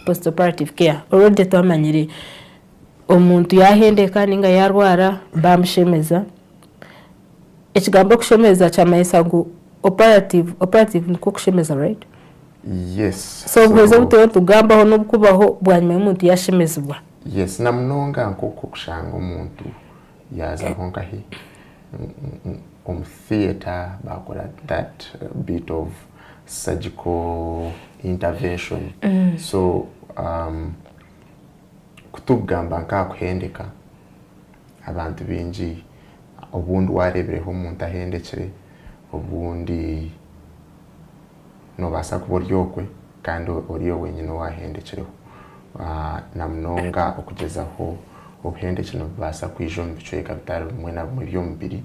postoperative care already twamanyire omuntu yahendeka ninga yarwara bamushemeza ekigambo kushemeza chamayisa ngo operative niko kushemeza, right? Yes. So bweze buto tugambaho n'obukubaho bwanyuma y'omuntu yashemezibwa. Yes, namunonga nko kushanga omuntu yaza honkahi theater bakora that bit of surgical intervention. So kutugamba nka kuhendeka abantu bingi obundi warebereho omuntu ahendekere obundi no basa kuboryokwe kandi oriyo wenyine wahendekereho namunonga okugezaho obuhendekere basa kwijo mu bicoeka bitari bimwe na bimwe by'omubiri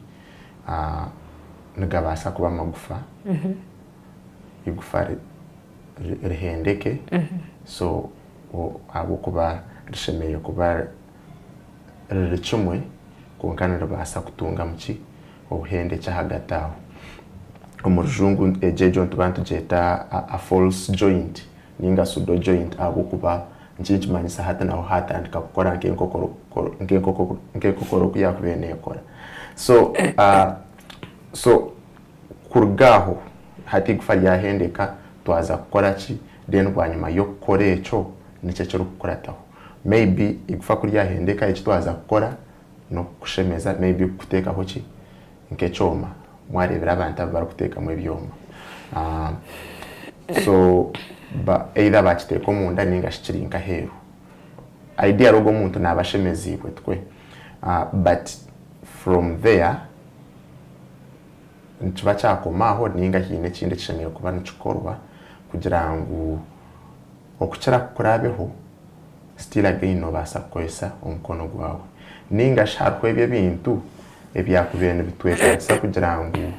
nigabasa kuba amagufa igufa rihendeke so abo kuba rishemeye kuba ricumwe konkana ribasa kutunga muki obuhendeke hagati aho omurujungu ejejo ntubantu jeta a false joint ninga pseudo joint abo kuba nchimanyisa hata naho hatandika gukora nk'enkokoro kuyakubene yakora so kurugaho hati gufa yahendeka twaza gukora ki then bwanyuma yo gukora eco nicyo cyo gukorataho maybe igufa kuri yahendeka icyo twaza gukora no kushemeza maybe kutekaho ki nk'ecoma mwarebera abantu bari kuteka mu byoma so either bakiteka mu nda ninga shikirinka heru idea rogo muntu nabashemezibwe twe but from there ntiba cyakomaho ninga hine kindi kishemeye kuba nikikorwa kugira ngo okucara kurabeho still again no basa kwesa omukono gwawe ninga sharko ebyo bintu ebyakubene bitwekasa kugira ngo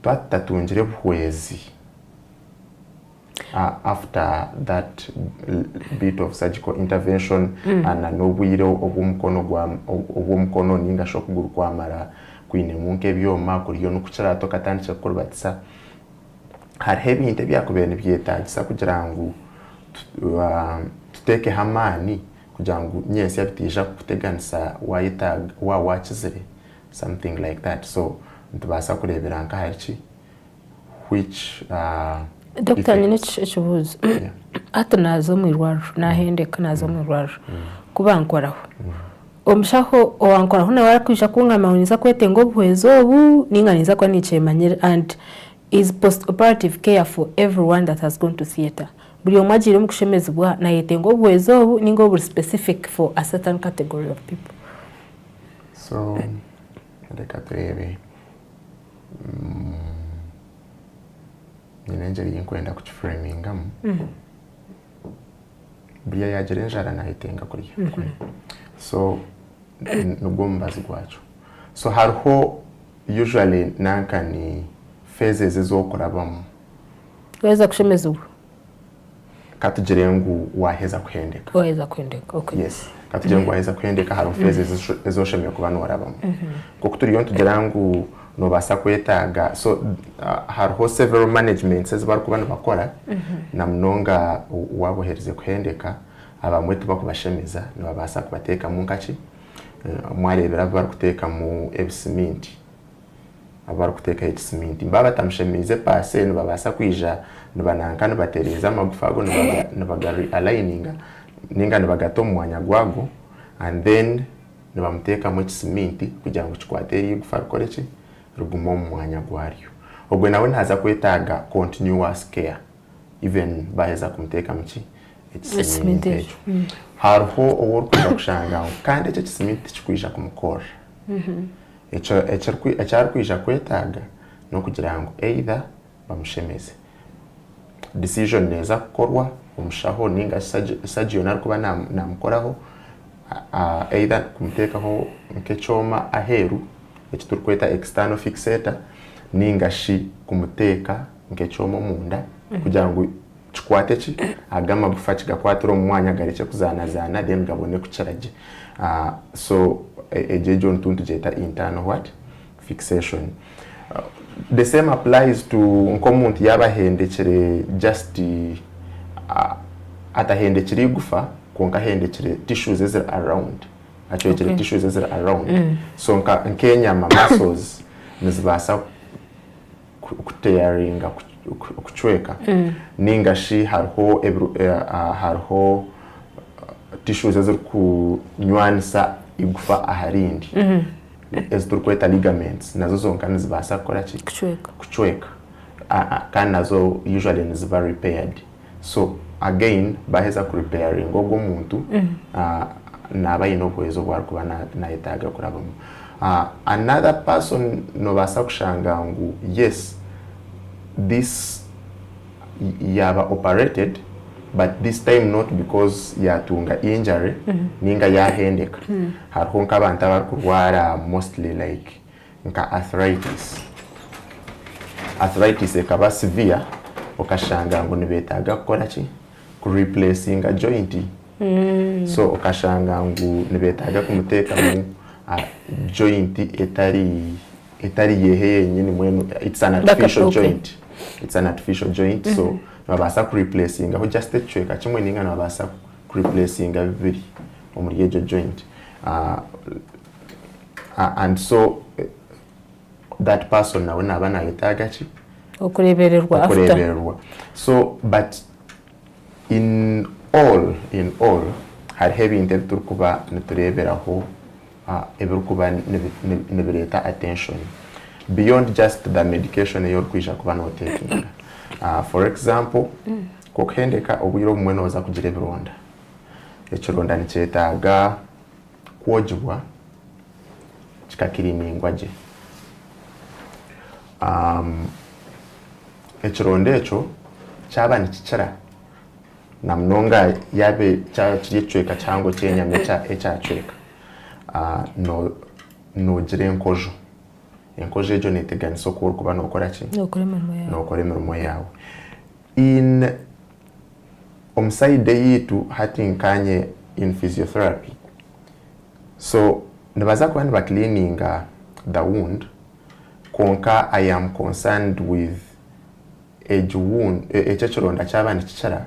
twatatungire buhwezi after that bit of surgical intervention and nobwiro obumukono ninga shokuguru kwamara kwine munke byoma kuriyo nukucara tokatandika kurubatsa hari hebinte byakubene byetagisa kugira ngo tuteke hamani kugira ngo nyesi yabitija kuteganisa wakizire something like that so ntubasa kurebera nka hariki which Dr. Nichibuzo hata nazo mu irwaro nahendeka nazo mu irwaro kubankoraho omushaho owankoraho na warakwisha kungamaniza kwetengo bwezo obu ninganiza kwa nichemanyire and is post operative care for everyone that has gone to theater buri omwagire mu kushemezibwa na yetengo bwezo obu ningo buri specific for a certain category of people. So reka turebe ninengeri yinkwenda ku framingamu buriya yagere njara nahitenga kuri so nubwo mbazi gwacu so hariho usually nanka ni phases ezokurabamo weza kushemezibwa katugire ngo waheza kuhendeka okay yes katugire ngo waheza kuhendeka hariho phases ezoshemye kuba norabamo kuko turiyo tugira ngo no basa kwetaga so hariho several managements ezibari kuba bakora namunonga wabohereze kuhendeka abamwe tuba kubashemeza no babasa kubateka mu nkaki mwarebera bari kuteka mu ebisimenti abari kuteka ebisimenti mbaba tamshemize pase no babasa kwija no bananka no batereza amagufago no bagari aligninga ninga no bagato mu mwanya gwago and then no bamuteka mu ebisimenti kugira ngo kikwateri gufara koreki rugumo mu mwanya gwaryo ogwe nawe ntaza kwetaga continuous care even baheza kumuteka muki ekisimenti hariho oworukunda kushanga kandi icyo kisimenti kikwija kumukora ecyari kwija kwetaga no kugira ngo either bamushemeze decision neza kukorwa omushaho ninga surgeon ari kuba namukoraho either kumutekaho nk'ecoma aheru eki turukweta external fixator ninga shi kumuteka nk'ecoma munda kugira ngo chikwate ki agama gufa kigakwatira mu mwanya gareke kuzanazana then gabone kucaraje so ejejo ntuntu jeta internal what fixation the same applies to nkomuntu yabahendekere just atahendekire igufa konka hendekire tissues eziri around achwekire tissues eziri around so nkenyama muscles nizibasa kutearinga kuchweka ningashi hariho tissues eziri kunywanisa igufa aharindi eziturikweta ligaments nazo zonka nizibasa kukora ki kuchweka kandi nazo usually niziba repaired so again baheza ku repairing ogwo muntu naba yino bwezo bwarikuba nayetaga kurabamo another person nobasa kushanga ngu yes this yaba operated but this time not because yatunga injury ninga yahendeka hariho nk'abantu abakurwara mostly like nka arthritis ekaba severe okashanga ngo nibetaga gukora ki ku replacing a joint so okashanga ngo nibetaga kumuteka mu joint etari yehe nyine mwenu it's an artificial joint so babasa ku replacing aho just echweka kimwe ninga babasa ku replacing bibiri omuri ejo joint and so that person nawe nabana yetaga ki okurebererwa after so but in all har heavy intent turkuba netureberaho ebirukuba nebireta attention beyond just the medication you're kwisha kuba no taking for example kokhendeka obwiro bumwe noza kugira ebironda ekironda nikyetaaga kwojibwa kikakiriningwa gye ekironda ekyo kyaba nikikira na mnonga yabe kyecweka cyangwa kyenyama ekyacweka nogira enkojo ejo neteganisa okubura kuba nokora ki nokora emirimo yawe in omusaide yitu hati nkanye in physiotherapy so nibaza kuba nibacleaninga the wound konka I am concerned with age wound ekironda kyaba nikikira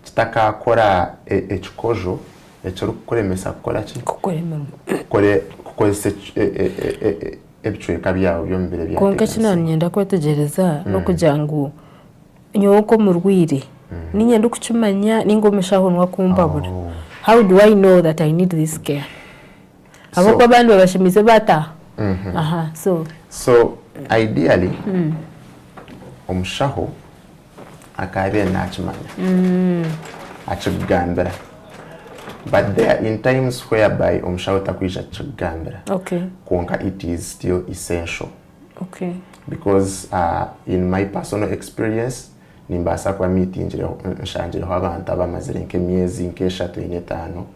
kitakakora ekikojo ekirikukuremesa kukora ki kukozesa ebicweka byawe byomubiri byawe konka kino nyenda kwetegereza no kugira ngu nyoko murwire ninyenda kukimanya ningomeshaho nwakumbabura how do I know that I need this care abo kwa bantu babashimize bata so ideally omushaho akabe nakimanya akigambira but there are in times whereby omushaho takwisha akigambira konka it is still essential because in my personal experience nimbasa kwa meeting nshangireho abantu abamazire nk'emyezi nk'eshatu n'etaano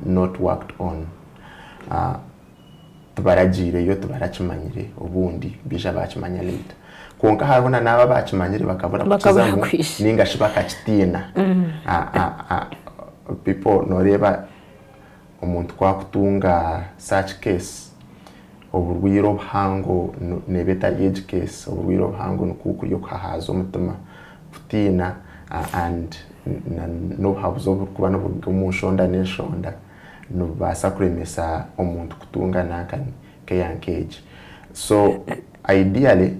not worked on tubaragireyo tubarakimanyire ubundi bija bakimanya later konka haruna naba bakimanyire bakabura kukizamu ningashi bakakitina people noreba omuntu kwakutunga such case oburwiro buhango nebeta age case oburwiro buhango nukukuriyo kahaza omutima kutina and no habuzo kuba no bw'umushonda n'eshonda no basa kuremesa omuntu kutunga nakani keyankeje so ideally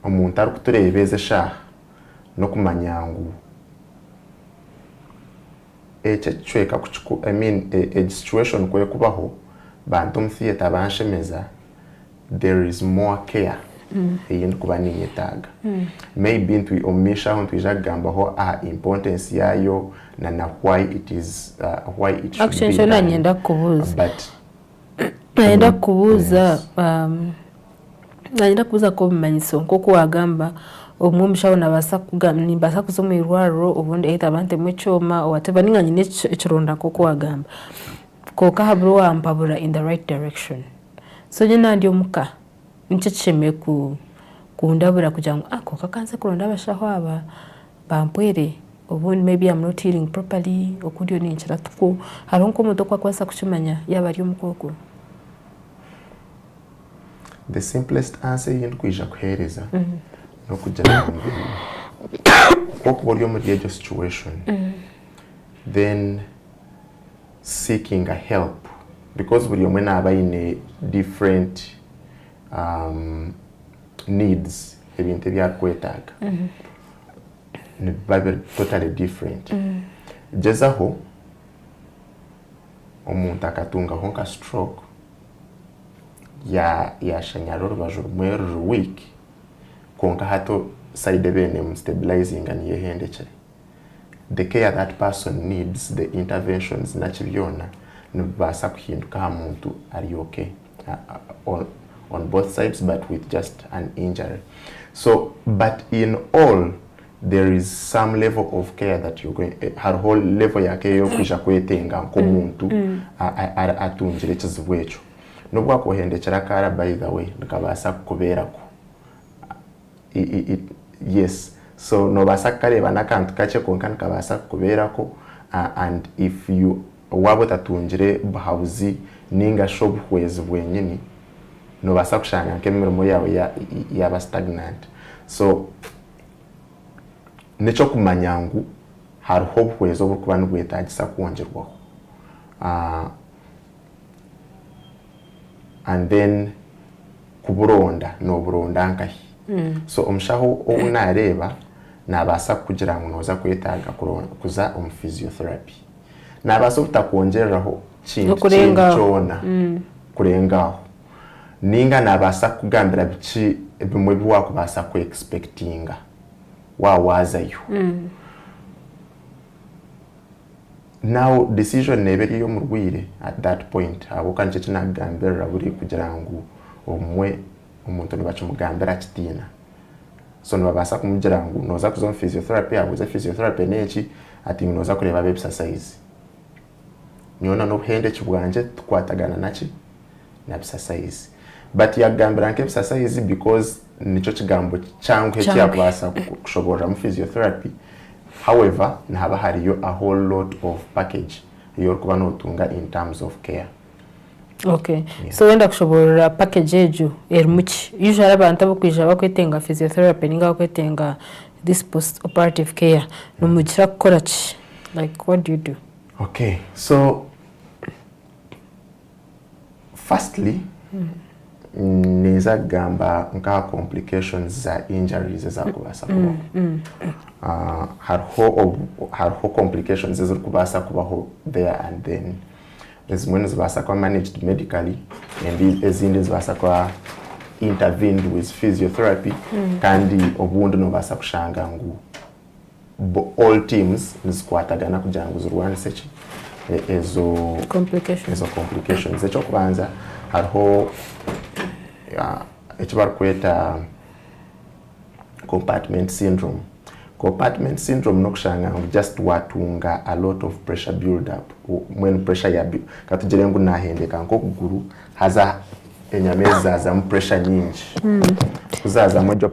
omuntu ari kuturebeze sha no kumanyangu echechweka kuchiku a situation kwe kubaho bantu mtheater banshemeza there is more care eyindi kuba ninyetaga maybe ntwi omisha ho ntwijagambaho importance yayo na why it is why it should actually be done. Nyenda kubuza But nyenda kubuza nyenda kubuza ko bimanyiso nkoko wagamba omwumishaho nabasa kugamba nimbasa kuzoma irwaro ubundi ehita abante mwechoma whatever ninganye ekironda koko wagamba koka habro wampabura in the right direction so nyina ndi omuka nchecheme kundabura kugira ngo koka kanze kuronda abashaho aba bampwere ubundi maybe I'm not healing properly okudio ninchira tuko haronko moto kwa kwasa kuchimanya yaba ari omukoko. The simplest answer yindi kwija kuhereza no kugira okuba oli muri ejo situation then seeking a help because buli omwe naaba ine different needs ebintu ebyakwetaaga nibiba totally different gezaho omuntu akatungaho nka stroke yashanyara orubaju rumwe ruri weak konka hato side bene stabilizing niyehendekere the care that person needs the interventions nakibyona nibasa kuhinduka ha muntu ari okay on both sides but with just an injury. So but in all there is some level of care that you're going her whole level ya care yokwisha kwetenga nko muntu atungire kizibu ekyo nubwo akohendekera kara by the way nikabasa kuberako yes so no basa kareba nakantu kache konka nikabasa kuberako and if you wabo tatungire bahauzi ninga shop kwezi bwenyini no basa kushanga kemirimo yawe yaba stagnant. So nicho kumanyangu hariho obwezi obukuba nibwetagisa kwongerwaho and then kuburonda noburonda nkahi so omushaho ounareba nabasa kugira ngo noza kwetaga kuza physiotherapy nabasa kutakongereraho kintu cyona kurengaho ninga nabasa kugambira biki bimwe biwakubasa ku expectinga wazayo now decision neberi yo murwire at that point abo kanje kinagambira buri kugira ngo omwe umuntu nibacumugambira kitina so nibabasa kumugira ngo noza kuzo physiotherapy abuze physiotherapy neki ati noza kureba exercise nyona no hende kibwanje tukwatagana naki na exercise but yagambira nke exercise because nicho kigambo cyangu cyakubasa kushobora mu physiotherapy. However nahaba hariyo a whole lot of package yo kuba notunga in terms of care. Okay, yeah. So wenda kushobora package ejo ermuki usually abantu abokwisha bakwetenga physiotherapy ninga bakwetenga this post operative care no mugira gukora ki, like what do you do? Okay, so firstly neza gamba nka complications za injuries za kubasa kubaho hariho complications za kubasa kubaho there and then ezimwe zibasa kwa managed medically and ezindi zibasa kwa intervened with physiotherapy kandi obundi no basa kushanga ngu all teams nisikwatagana kugira ngo zirwane sechi ezo complications echo kubanza hariho ekibar kweta compartment syndrome. Compartment syndrome nokushanga just watunga a lot of pressure build up when pressure ya katugire ngo nahendeka nko kuguru haza enyameza za pressure nyingi kuzaza mojo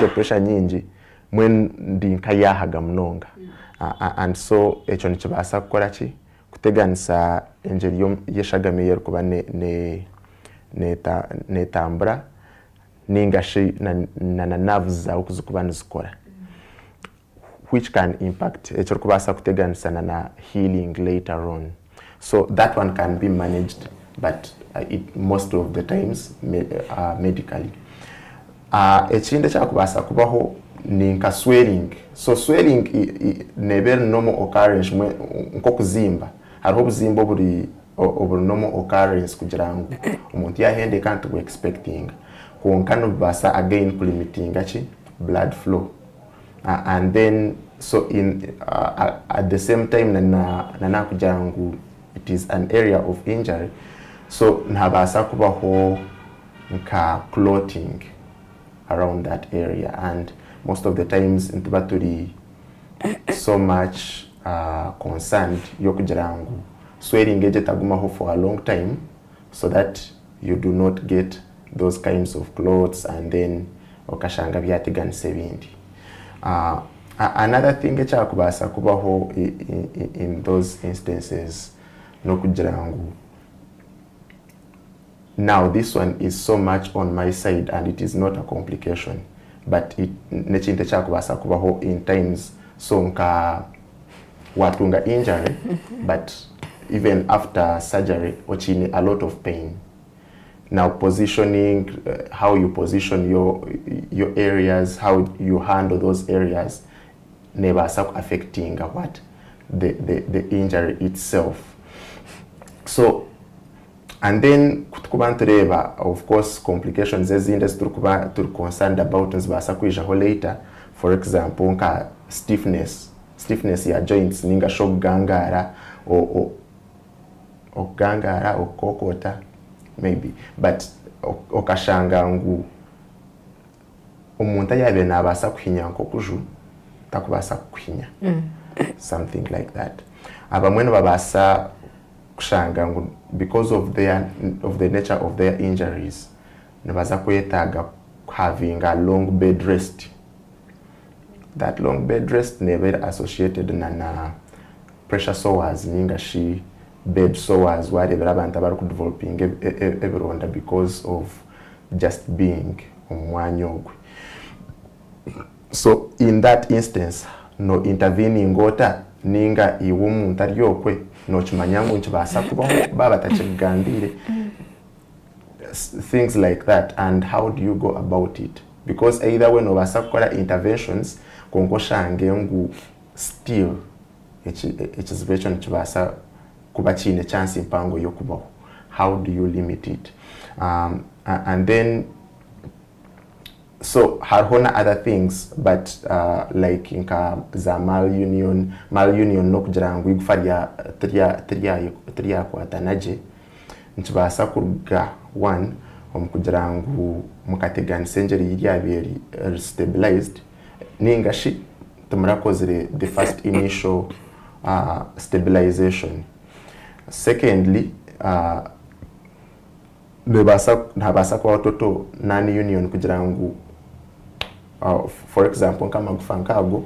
pressure nyingi when ndinka yahaga munonga and so echo nikibasa gukora ki kuteganisa engeri yeshagamiye kuba netambura ningashi na nerves zawe kuzikuba nizikora which can impact echo kubasa kuteganisa na healing later on. So that one can be managed but most of the times medically. Ekinde kyakubasa kubaho ninka swelling. So swelling never normal occurrence nko kuzimba hariho obuzimba oburi normal occurrence kugira ngo omuntu yahende kantu we expecting konka no basa again limiting blood flow and then so in at the same time na kugira ngo it is an area of injury so nabasa kubaho nka clotting around that area and most of the times intubaturi so much concerned yokugira ngo swelling eje tagumaho for a long time so that you do not get those kinds of clots and then okashanga byatiganise bindi. Another thing ekyakubasa kubaho in those instances nokugira ngo now this one is so much on my side and it is not a complication but nekintu ekyakubasa kubaho in times so nka watunga injury but even after surgery ochine a lot of pain. Now positioning, how you position your areas, how you handle those areas never affecting what the injury itself. So and then kutukubantureba of course complications ezindi turi concerned about nzibasa kwijaho later, for example nka stiffness ya joints ninga shock gangara o gangara o kokota maybe, but okashanga ngu omuntu yabe nabasa kuhinya nkokuju takubasa kuhinya something like that. Abamweno babasa kushanga ngu because of the nature of their injuries nabaza kwetaga having a long bed rest. That long bed rest never associated na pressure sores ninga shi bed sores whatever abantu abari ku developing everyone because of just being omwanya ogwe. So in that instance no intervening gota ninga iwo muntu aryokwe no chimanyango nchibasa kubaho baba tachigambire things like that. And how do you go about it? Because either when obasa kukora interventions konkoshange ngu still ekizibekyo nchibasa kuba chine chance impango yokubaho. How do you limit it? And then so harhona other things, but like inka za malunion no kugira ngu igufariya tria kwatanaje nchibasa kuruga one kugira ngu mukateganisa enjeri yiri abiri stabilized ningashi tumurakozere the first initial stabilization. Secondly, nabasa kwa watoto non-union kugira ngu for example kama gufankago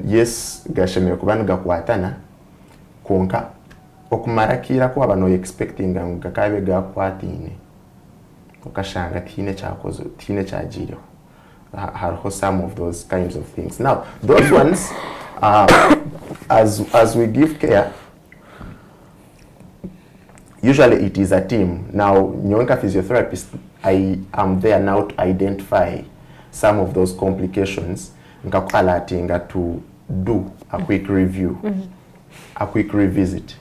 yes gashemeye kubana gakwatana konka okumarakira ko abano expecting ngu gakabe gakwatine ukashanga tine chajiro hariho some of those kinds of things. Now those ones as we give care, usually it is a team. Now nyonka physiotherapist, I am there now to identify some of those complications nkakalatinga to do a quick review, a quick revisit,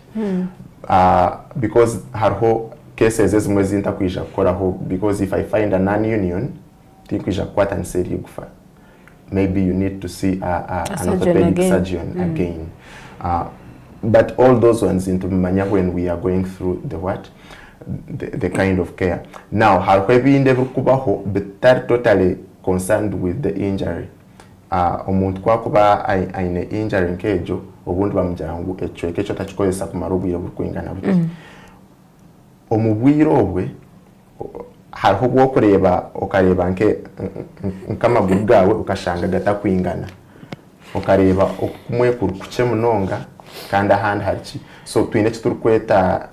because hariho cases ezimwe zinta kuija kukoraho, because if I find a non-union tinkuija kwata nseri gufa, maybe you need to see an orthopedic surgeon again. But all those ones into manya when we are going through the kind of care. Now harwebi indevu kubaho but that totally concerned with the injury. Omuntu kwa kuba aine injury nkejo obundi bamujyangu echo tachikozesa kumarubwira bukwingana buti. Omubwiro obwe hariho bwokureba okareba nke nkamaguru gawe ukashanga gatakwingana, okareba okumwe kurukuche munonga kanda hand harchi. So twine kiturikweta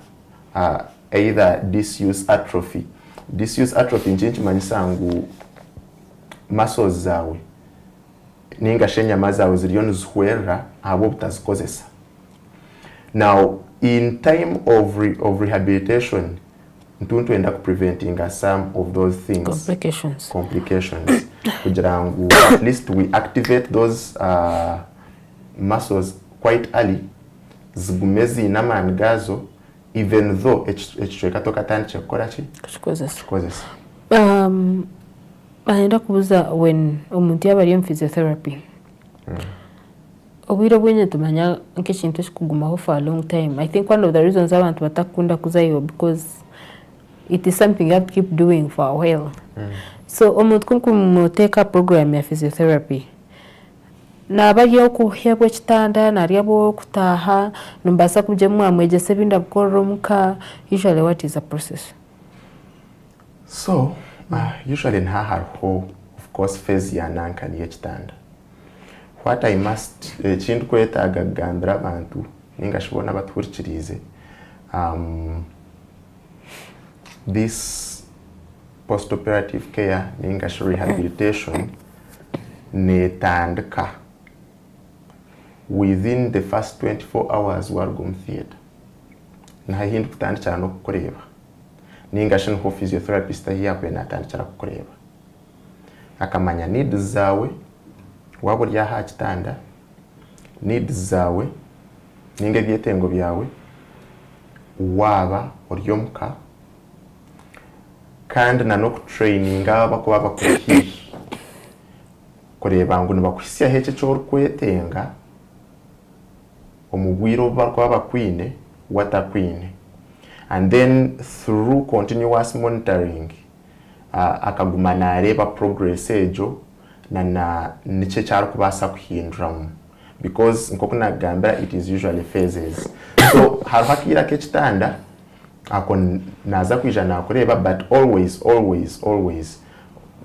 either disuse atrophy. Disuse atrophy njinji manisangu muscles zawe ninga shenyama zawe ziriyo nizihwera abo butazikozesa. Now in time of rehabilitation ntuntu enda preventing some of those things, complications kugira ngu at least we activate those muscles quite early zigumezi inamani gazo, even though echichweka toka tani chekora chi chikozesa. Aenda kubuza when omuntu yabari mu physiotherapy obwiro bwenye tumanya nk'ekintu kikugumaho for a long time. I think one of the reasons abantu batakunda kuzayo because it is something you have to keep doing for a while. So omuntu kumuteka program ya physiotherapy nabariyo kuhebwa kitanda nariyo kutaha numbasa kuje mwamwegese binda bukoromuka. Usually what is the process? So usually nhaharho of course phase ya nanka niye kitanda. What I must chintu kweta agagambira abantu ningashibona batwurikirize this post operative care ninga rehabilitation netandika within the first 24 hours wargum theater nta hindi kutandikira no kukureba ninga nko physiotherapist yakwe natandikira kukureba akamanya needs zawe wabo ryaha kitanda needs zawe ninga byetengo byawe waba oryomuka kandi na no traininga bakuba bakurikiye kureba ngo nibakwisiya hece cyo kwetenga omugwiro bakuba bakwine watakwine, and then through continuous monitoring akagumana areba progress ejo na niche cyaro kubasa kuhinduramu because nkoko nagamba it is usually phases. So harhakira ke kitanda ako naza kwijana kureba but always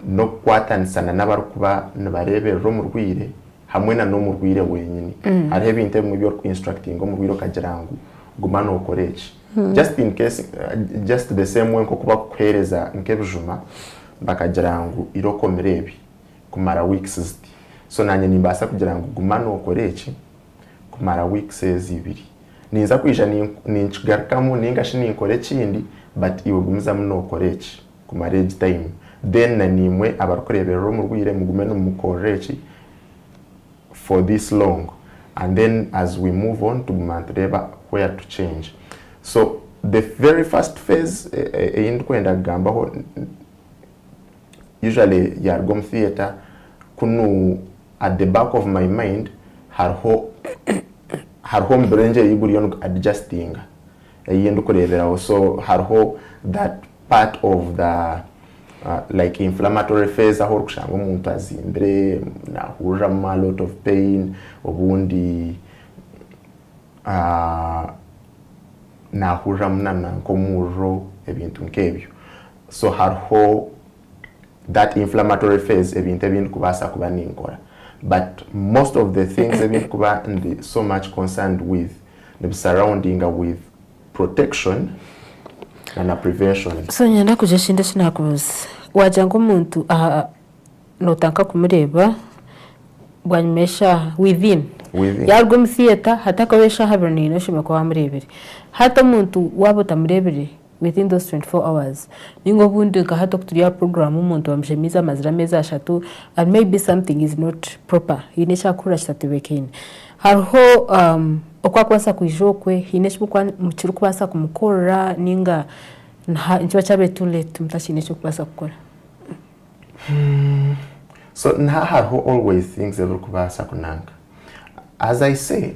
no kwatanisana n'abarukuba nabarebe romurwire hamwe na no murwire wenyine ari ebinte mu byo instructing omurwire kagirangu gumana okorechi just in case just the same way nkokuba kuhereza nkebujuma bakagirangu irokomerebi kumara weeks ziti so nanye nimbasa kugirangu gumana okorechi kumara weeks ezibiri ninza kwija ninchigarkamo ningashi ninkore kindi but iwe gumiza muno okorechi kumara age time then nanimwe abarukurebera mu rwire mugume no mukorechi for this long, and then as we move on to mantreba where to change. So the very first phase in kwenda gamba usually yargom theater kunu at the back of my mind har home brain iburiyo adjusting yendo kurebera also har that part of the like inflammatory phase aho kushanga umuntu azimbere nahura a lot of pain obundi nahura mnana nkomuro ebintu nkebyo so harho that inflammatory phase ebintu kubasa kuba ninkora but most of the things ebintu kuba ndi so much concerned with the surrounding with protection na prevention. So nyana kujeshinda sinakubuza wajango umuntu notanka kumureba bwanyemesha within yargo mu theater hatakawesha habirani no shima kwa murebere hata umuntu wabota murebere within those 24 hours ningo bundi ka hata kutuya program umuntu wamshemiza mazira meza ashatu and maybe something is not proper inesha kura shtatibekene harho okwakwasa kwijokwe hineshibukwa mukiru kubasa kumukora ninga nchiba chabe too late mtashinesho kubasa kukora. So nha harho always things ever kubasa kunanga as I say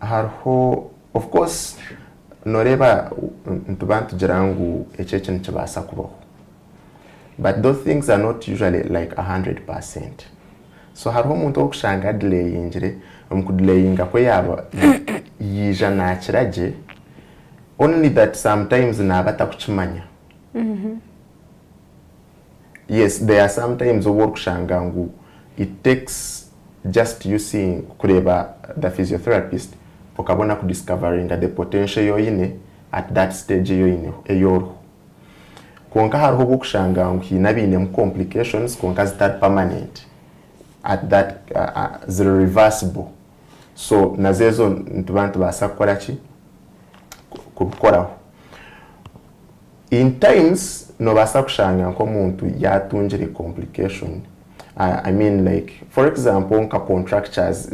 harho of course noreba ntubantu jirangu echeche nchibasa kubaho but those things are not usually like 100%. So harho umuntu okushanga delay injire umkudelayinga kwe yaba yija nakiraje only that sometimes nabata kuchimanya. Yes, there are sometimes okushanga ngu it takes just you seeing kureba the physiotherapist okabona ku discovering the potential yoyine at that stage yoyine eyoro konka harho okushanga ngu hinabine mu complications konka start permanent at that zero reversible. So nazezo ntubantu basa kukora ki kukoraho in times no basa kushanga nko muntu yatunjire complication. I mean like for example nka contractures.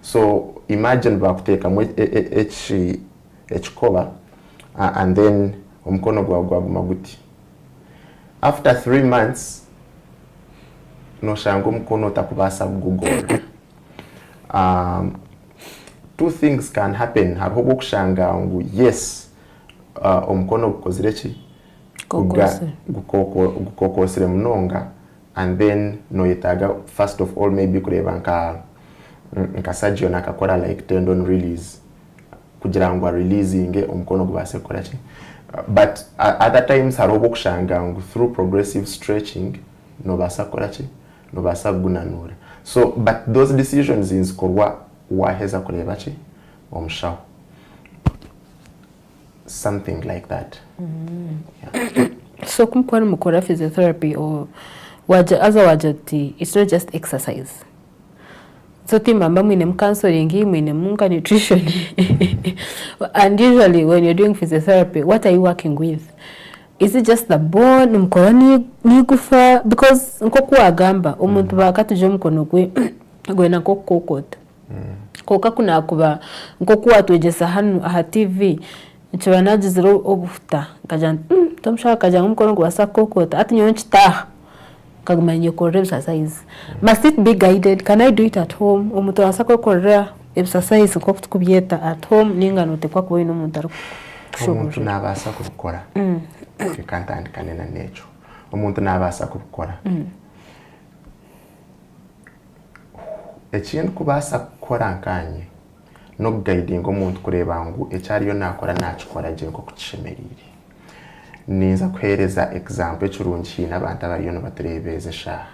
So imagine bakuteka mu cover and then omkono gwa maguti after 3 months no shango mkono takubasa Google. Two things can happen. Harho kushanga ngu yes omkono gukozireki gukokosere mnonga and then no yetaga first of all maybe kureba nka surgeon akakora like tendon release kugira ngo releasing omkono gubase koraki but other times harho kushanga ngu through progressive stretching no basa koraki no basa gunanura. So but those decisions is korwa waheza kureba ki omushaho something like that. Yeah. So kumukora mukora physiotherapy or wajati it's not just exercise. So timamba mwine counseling, mwine munga nutrition. And usually when you're doing physiotherapy, what are you working with? Is it just the bone? Mukora ni gufa? Because nkoku agamba umuntu bakatuje mukono gwe na kokota. Koka kuna kuba nkoku atwegesa hano aha TV nchiba nagiziro obufuta kaja tomshaka kaja mukono gwasa kokota ati nyonchita kagumanye kore exercise. Must it be guided? Can I do it at home? Omuntu asako kore exercise ko kubyeta at home ninga note kwa kuba inomuntu ari umuntu nabasa kubikora kikantandikane na necho umuntu nabasa kubikora ekintu kubasa gukora nkanye no guiding umuntu kureba ngo ecyariyo nakora nakikora je ngo kucishemerire niza kwereza example cyurungi n'abantu abariyo no baturebeze sha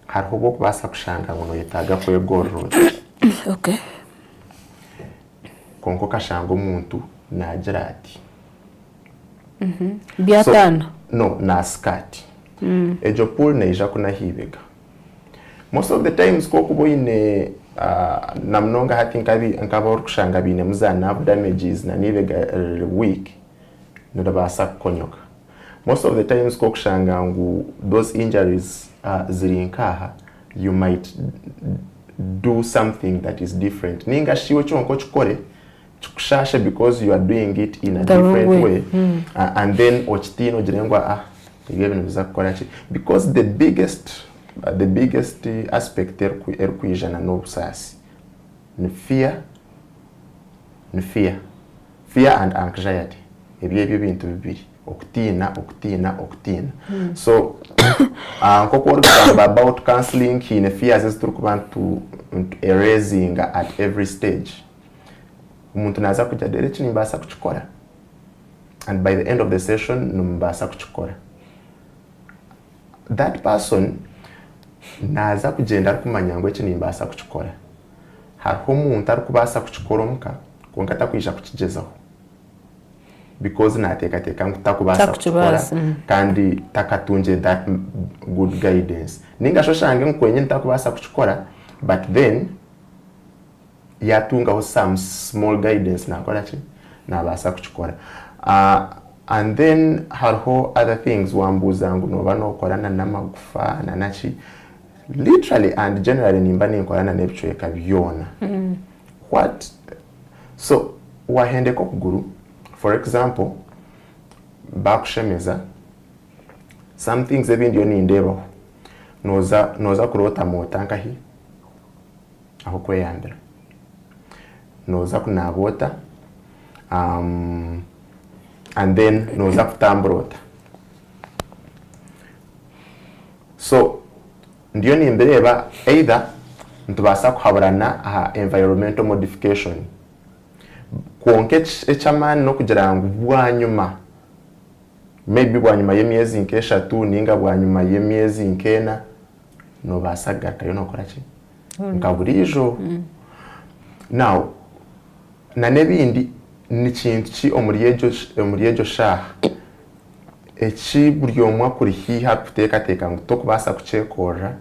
hariho bwo kubasa kushanga ngo no yetaga kwegororo. Okay. Konko kashanga umuntu nagira ati biatana no na skati ejo pool neja kunahibega most of the times ko kuboine namnonga hati nkaba kushanga bine muzana damages na nibega week nodabasa konyoka. Most of the times ko kushanga ngu those injuries zirinkaha you might do something that is different ninga shiwo chonko chikore chukushasha because you are doing it in a different way. And then ochitino jirengwa ibintu bizakora chi because the biggest aspect erkwijana no busasi ni fear and anxiety ebyo bintu bibiri okutina. So nkoko about counseling in fears is to erasing at every stage. Umuntu naza kujya direct nimbasa kuchikora and by the end of the session nimbasa kuchikora. That person naza kugenda kumanya ngo eki nimbasa kuchikora hariho umuntu ari kubasa kuchikora omuka konka takwisha kukigezaho because natekateka nkutakubasa kuchikora kandi takatunje that good guidance ninga shoshange nkwenye ntakubasa kuchikora but then yatunga some small guidance nakora chi nabasa kuchikora. And then hariho other things wambuza ngo no banokorana namagufa na nachi literally and generally nimba ninkorana nebichweka byona. What so wahende ko kuguru for example bakushemeza some things ebindi yo nindeba noza kurota motanka hi aho kweyambira noza kunabota and then noza kutambrota. So ndiyo nimbereba either ntubasa kuhaburana environmental modification konke echamani no kugira ngo bwanyuma maybe bwanyuma yemyezi nkeshatu ninga bwanyuma yemyezi nkena no basagata yo nokora ki nkaburijo. Now na nebindi ni kintu ki omuriyejo sha eki buri omwa kuri hiha kutekateka ngo tokubasa kuchekora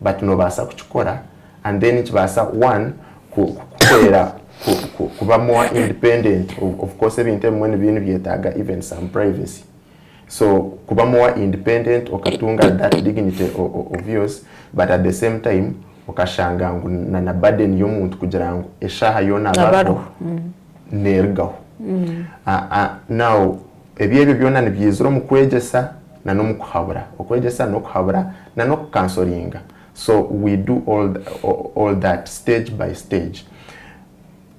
but no basa kuchikora and then kibasa one kukwera kuba more independent of course ebintu emwe bintu byetaga even some privacy. So kuba more independent okatunga that dignity of yours but at the same time okashanga ngo na burden y'omuntu kugira ngo eshaha yona abaro nergaho. Now ebyo byona nibyizuro mu kwegesa na no mukuhabura okwegesa no kuhabura na no counselinga. So we do all that stage by stage.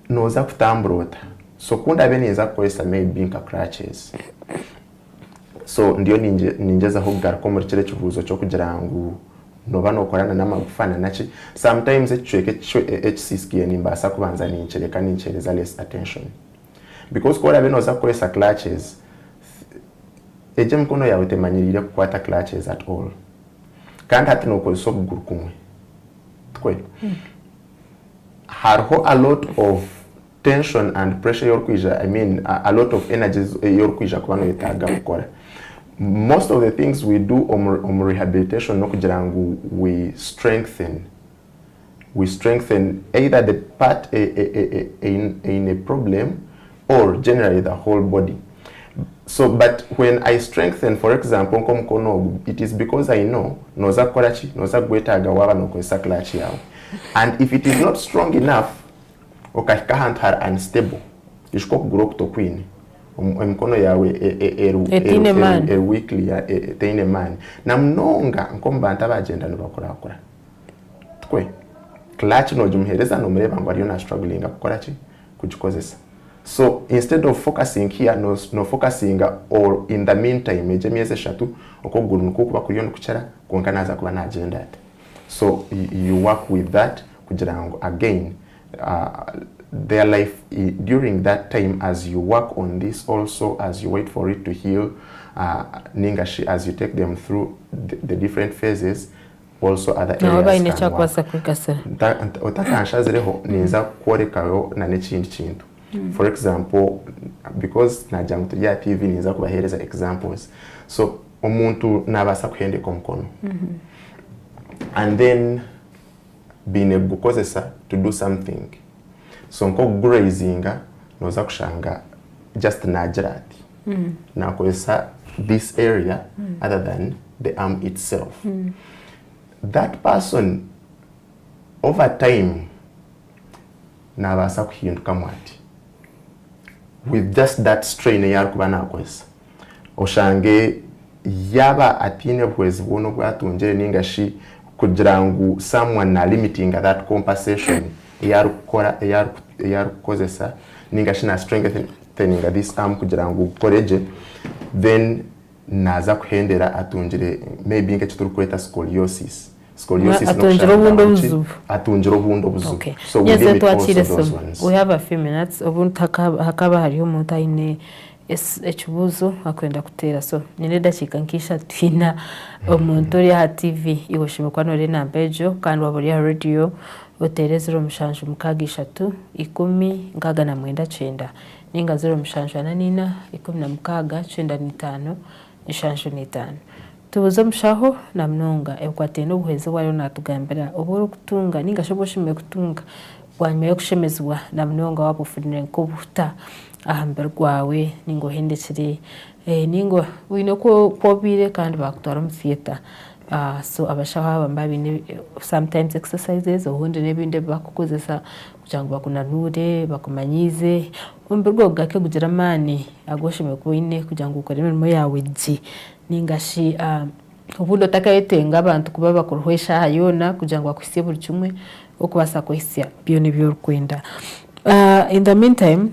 Noza kutambrota so kunda beneza koesa maybe nka crutches. So ndiyo ninjeza hogara ko muri kire kivuzo cyo kugira ngo no banokorana n'amagufana naci sometimes ecweke HCSK nimbasa kubanza ninchereka ninchereza less attention because kora benoza koesa clutches eje mkono yawe temanyirire kukwata clutches at all kandi hati no koso kuguru kumwe twe hariho a lot of tension and pressure yorkwija, I mean a lot of energies yorkwija kubano yetaga gukora. Most of the things we do on rehabilitation no kugira ngo we strengthen either the part in a problem or generally the whole body. So, but when I strengthen, for example, it is because I know noza korachi, noza gwetaga waba no kwesa klachi yao. And if it is not strong enough, okahikahant har unstable, ishko kuguro kutokwini. Mkono yawe weekly teine man. Na mnonga nkomba ntaba agenda nubakora akora. Tukwe. Clutch no jumhereza no mureba ngo ariyo na struggling akukorachi kujikozesa. So instead of focusing here, no focusing or in the meantime, ejemieze shatu okoguru nukukuba kuriyo nukuchera kunkanaza kuba na agenda. So you work with that kugira ngo again their life during that time as you work on this also as you wait for it to heal ningashi as you take them through the different phases also other areas can work. Otakanshazireho niza kworekayo na n'ekindi kintu. For example, because najya mutujya TV niza kubahereza examples. So omuntu nabasa kuhendeka omukono. And then being able gukozesa to do something. So nko grazinga noza kushanga just najarati. Nakozesa this area other than the arm itself. That person over time nabasa kuhinduka mwati. With just that strain yarukuba nakozesa. Oshange yaba atine bwezi buno bwatunje ningashi kugira ngo someone na limiting that compensation yarukozesa ningashi na strengthening this arm kugira ngo koreje, then naza kuhendera atunjire maybe nke turukweta scoliosis atunjira obundo buzu. Okay. So we limit also those ones. We have a few minutes. Obuntu hakaba hariho umuntu aine ekibuzo akwenda kutera, so nine dakika nkisha twina omuntu ori ha TV iwoshimukwa nore nambejo kandi waburi ha radio oterezero mushanju mukagisha tu 10 ninga 0 mushanju ananina 16 nishanju 5 tubuzo mushaho na mnonga ekwate no buheze wayo natugambira oboro kutunga ninga shoboshime kutunga wanyuma yo kushemezwa na mnonga wabufurire nkobuta ahambere gwawe ningo hendekire ningo wino ko bire kandi bakutwara mu theater. So abashaho abambabine sometimes exercises ohunde nebinde bakukozesa kugira ngo bakunanure bakumanyize umbirwo gake kugira mani agoshime kuine kugira ngo ukore imirimo yawe ji ningashi ubundo takayetenga abantu kuba bakuruhesha hayona kugira ngo bakwisiye buri kimwe okubasa kwisia byo nibyo rukwenda. In the meantime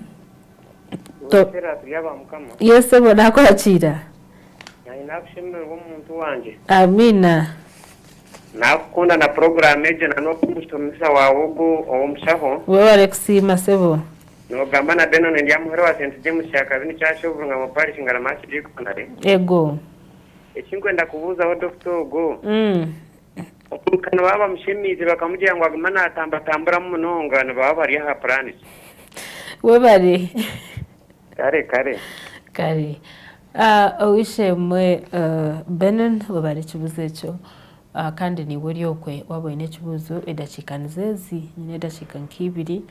yes bona kwakira nakushimira umuntu wanje. Amina. Nakukunda na program eje na nokumusomesa wawogo omushaho. Wewe Alexima sebo. No gamba na beno ndi amuhero wa St James cyaka bini cyashovu nga mapari shingara machi dikonare. Ego. Ekinkwenda kubuza ho Dr. Go. Okukana baba mshimize bakamujya ngo agumana atambura mu munonga na baba bari ha planis. We bari. Kare. Owishe mwe Benon wabari kibuze cyo kandi ni wori okwe wabone kibuzo edachikanzezi nyine edachikankibiri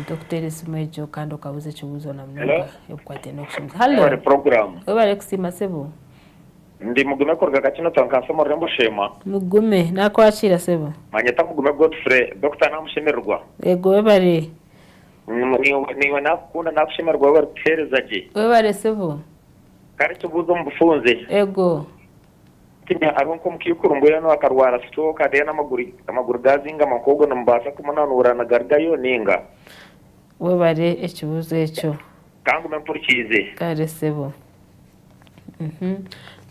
Dr. Smejo kandi okabuze kibuzo na mnoga yokwate no kushimza. Hello program wabari kusima sebo ndi mugume korga gakino tankasemo rembo shema mugume nakwakira sebo manyeta mugume Godfrey Dr. namushemerwa. Ego wabari niwe nakunda nakushemerwa wabari terezaje wabari sebo kare tubuzo mbufunze. Ego kinya arunko mkikurumbuya no akarwara stroke adena amaguru gazinga makogo nambasa kumananura na gargayo ninga webare ekibuzo echo kangu mempurikize kare sebo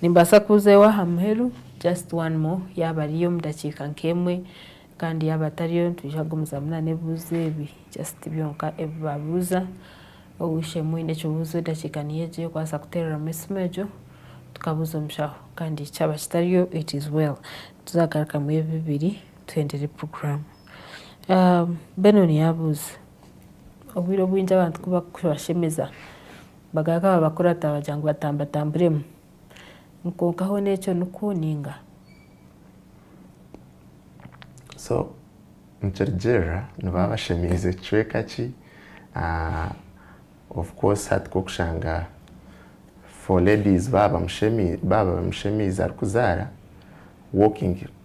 nimbasa kuzewa hamheru just one more yabariyo mudakika nkemwe kandi yabatariyo tujagumuza munane buzebi just byonka ebabuza owishe mwine kibuzo dakikaniye je kwasa kuterera mesmejo tukabuza mshaho kandi cyaba kitariyo it is well tuzagaruka mu bibiri twendere program. Benoni yabuze obwiro bwingi abantu kuba kubashemeza bagaka bakora atabagira ngo batambatamburemu nkonkaho n'ekyo nukuninga so mcherjera nibaba bashemize chweka ki of course hatko kushanga for ladies baba mshemize arikuzara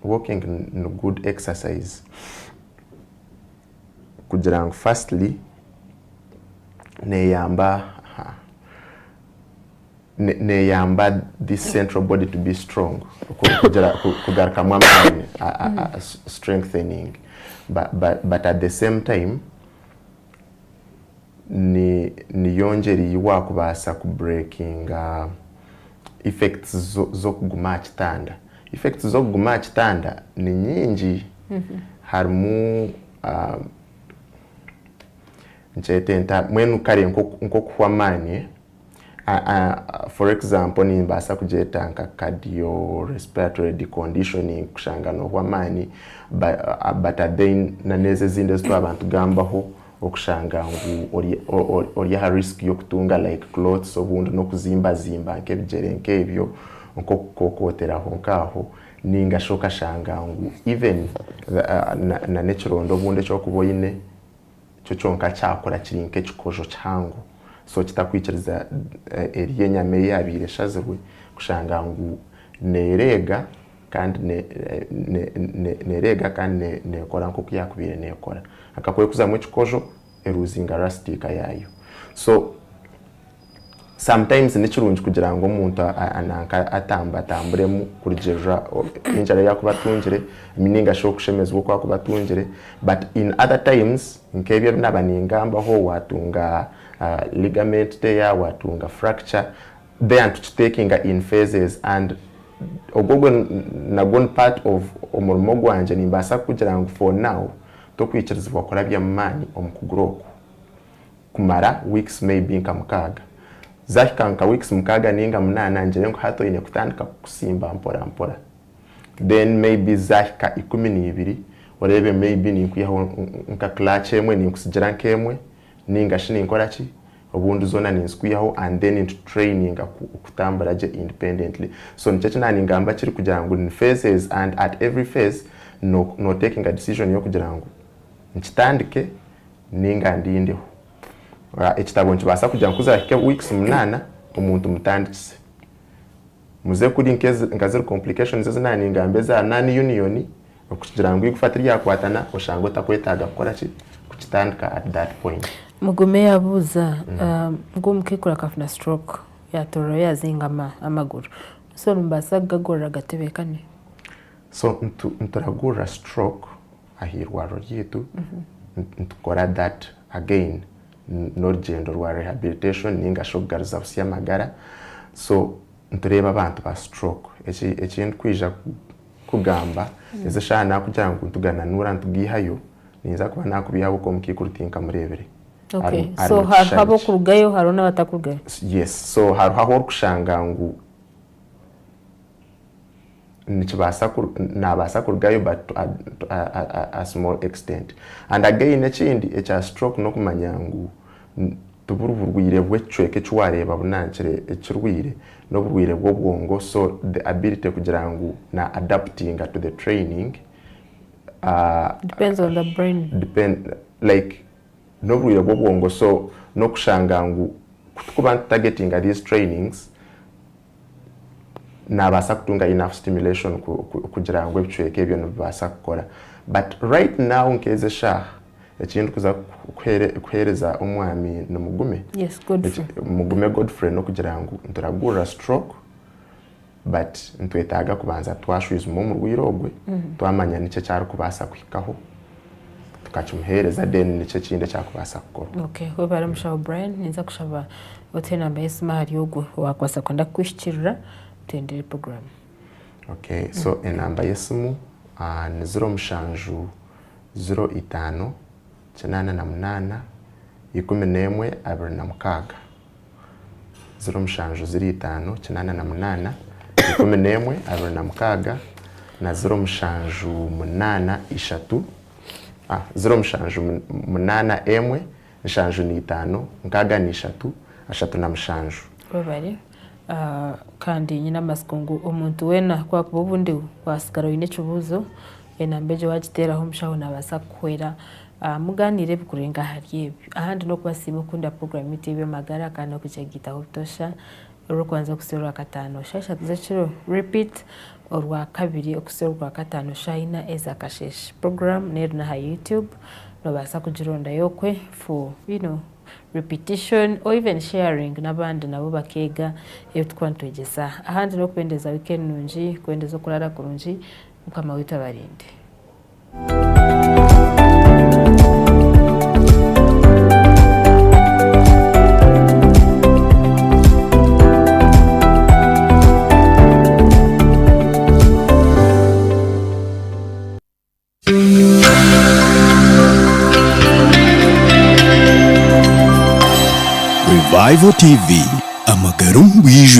walking no good exercise kugira ngo firstly neyamba this central body to be strong kugaruka mwamani strengthening but at the same time ni yongeri wa kubasa ku breaking effects zo kuguma kitanda. Effects zo kuguma kitanda ni nyingi harmu nchetenta mwenu kare nko kuhwamanye for example ni mbasa kujeta nka cardio respiratory deconditioning kushanga no hwamani but then naneze zinde zitwa abantu gambaho okushanga ngu ori ha risk yo kutunga like clots obundi no kuzimba nkebigere nkebyo nko kokoteraho nkaho ninga shoka shanga ngu even na natural obundi cyo kuboyine cyo cyonka cyakora kiri nke kikojo cyangu so kitakwikiriza eriye nyame yabire shazirwe kushanga ngu nerega kandi nerega kandi nekora nko kuyakubire nekora akakoye kuzamwe kikojo eruzinga rastika yayo so sometimes nikirungi kugira ngo umuntu ananka atamburemu kurijeja injara yakubatungire mininga sho kushemezwa kwa kubatungire but in other times nkebye nabaningamba ho watunga ligament there watunga fracture they are taking in phases and ogogo na one part of omurimo gwanje nimbasa kugira ngo for now to kwikirizwa bakora byamani omukuguroko kumara weeks maybe nkamukaga zahikanka weeks mukaga ninga munana njere ngo hato ine kutandika kusimba mpora then maybe zahika 12 orebe maybe ni kuyaho nka clutch emwe ni kusigira nkemwe ninga shini nkora ki obundi zona ni nsukuyaho and then into training kutambara je independently so nicheche nani ngamba kiri kugira ngo in phases and at every phase no taking a decision yo kugira ngo nchitandike ninga ndindeho ekitabo nkibasa kugira nkuza hike weeks munana omuntu mutandikise muze kuri nkazero complications zinani ngambe za nani union okugira ngo igufatira yakwatana oshango takwetaga gukora ki kukitandika at that point mugume yabuza ngo mukikura kafuna stroke yatoro yazingama amaguru so mbasa gagora gatebekane so nturagura stroke ahirwa ryitu ntukora that again no gender rwa rehabilitation ninga shogariza busi Amagara so ntureba abantu ba stroke ekintu kwija kugamba eze shana kugira ngo tugananura ntugihayo niza kuba nakubiha uko mukikurutinka murebere. Okay, so habo kurugayo harona batakurugayo. Yes, so haho kushanga ngu nichibasa nabasa kurugayo but to a small extent. And again ekindi echa stroke no kumanya ngu tuburubwire bwecweke cywareba bunancire ekirwire no burwire bwo bwongo so the ability kugira ngo na adapting to the training depends on the brain. Like no burwire bwo bwongo so no kushanga ngo kuba targeting these trainings nabasa kutunga enough stimulation kugira ngo ebicweke ebyo nabasa gukora but right now nkeze sha ekintu kuza kuhereza umwami no mugume. Yes, Godfrey. Mugume Godfrey no kugira ngo nturagura stroke but ntwetaga kubanza twashwiza mu rwirogwe twamanya nice cyari kubasa kwikaho tukacumuhereza then nice kinde cyakubasa gukora. Okay, ho baramushaho Brian niza kushaba otena mbese mahari yogo wakwasa kwenda kwishikirira tendere program. Okay, so enamba yesimu ni 0 05 8 11 26 0 05 8 11 26 na 0 8 3 0 8 1 nshanju ni 5 nkaga ni 3 ashatu na mushanju babari kandi nyina masikungu umuntu wena kwa kuba ubundi wasigara wine cubuzo enambeje wagiteraho mushaho nabasa kwera muganire bikurenga hariye ahandi no kwasiba kunda program TV Amagara kandi no kucegita hotosha urukwanza kusura katano shasha zachiro repeat orwa kabiri okusura katano shaina eza kashesh program nero na YouTube no basa kujironda yokwe for repetition or even sharing n'abandi nabo bakega iyo twantwegeza ahandi no kwendeza weekend nunji kwendeza kurara kurunji mukama witabarinde Revival TV, Amagara.